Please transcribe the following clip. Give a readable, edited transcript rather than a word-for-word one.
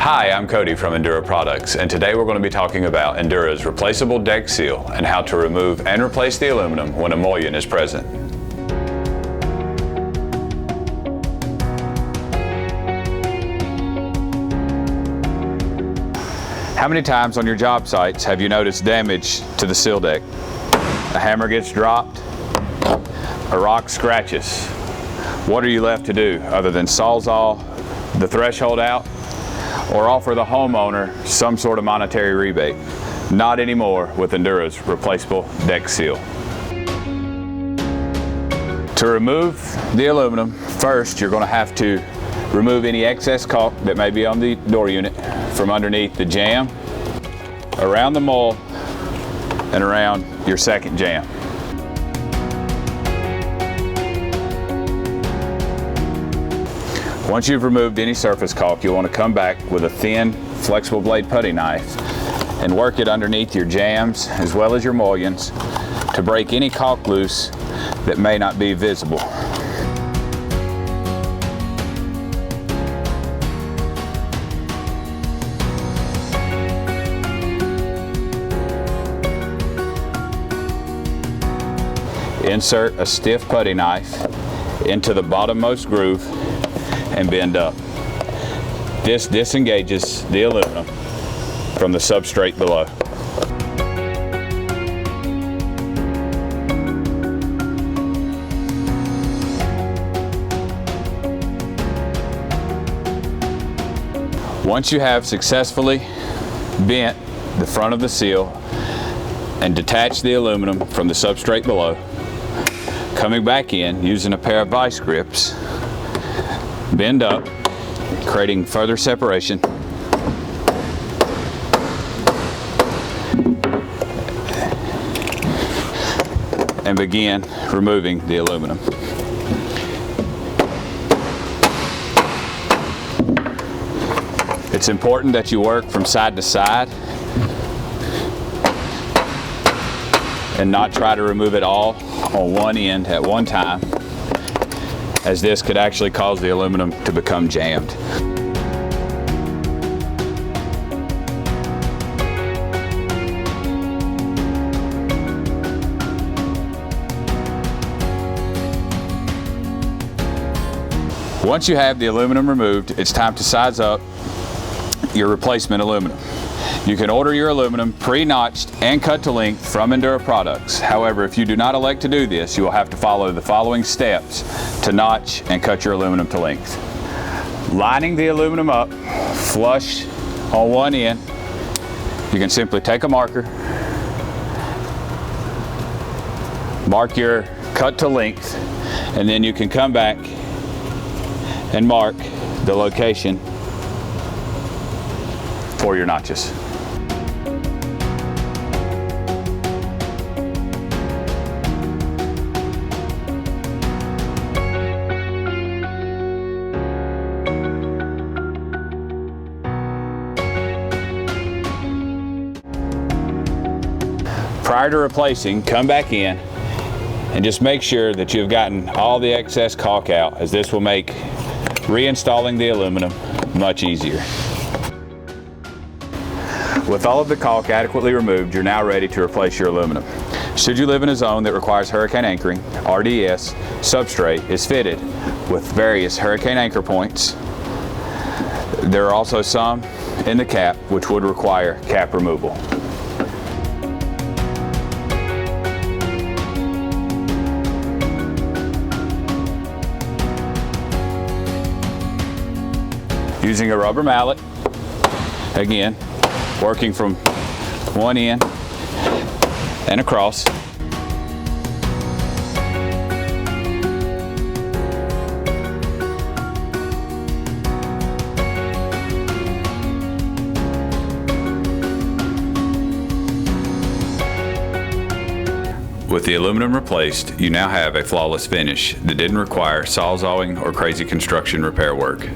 Hi, I'm Cody from Endura Products, and today we're going to be talking about Endura's replaceable deck seal and how to remove and replace the aluminum when a mullion is present. How many times on your job sites have you noticed damage to the seal deck? A hammer gets dropped, a rock scratches. What are you left to do other than sawzall the threshold out or offer the homeowner some sort of monetary rebate? Not anymore with Endura's replaceable deck seal. To remove the aluminum, first you're going to have to remove any excess caulk that may be on the door unit from underneath the jamb, around the mull, and around your second jamb. Once you've removed any surface caulk, you'll want to come back with a thin, flexible blade putty knife and work it underneath your jambs as well as your mullions to break any caulk loose that may not be visible. Insert a stiff putty knife into the bottommost groove and bend up. This disengages the aluminum from the substrate below. Once you have successfully bent the front of the seal and detached the aluminum from the substrate below, coming back in using a pair of vice grips, bend up, creating further separation, and begin removing the aluminum. It's important that you work from side to side and not try to remove it all on one end at one time, as this could actually cause the aluminum to become jammed. Once you have the aluminum removed, it's time to size up your replacement aluminum. You can order your aluminum pre-notched and cut to length from Endura Products. However, if you do not elect to do this, you will have to follow the following steps to notch and cut your aluminum to length. Lining the aluminum up flush on one end, you can simply take a marker, mark your cut to length, and then you can come back and mark the location for your notches. Prior to replacing, come back in and just make sure that you've gotten all the excess caulk out, as this will make reinstalling the aluminum much easier. With all of the caulk adequately removed, you're now ready to replace your aluminum. Should you live in a zone that requires hurricane anchoring, RDS substrate is fitted with various hurricane anchor points. There are also some in the cap which would require cap removal. Using a rubber mallet, again, working from one end and across. With the aluminum replaced, you now have a flawless finish that didn't require sawzalling or crazy construction repair work.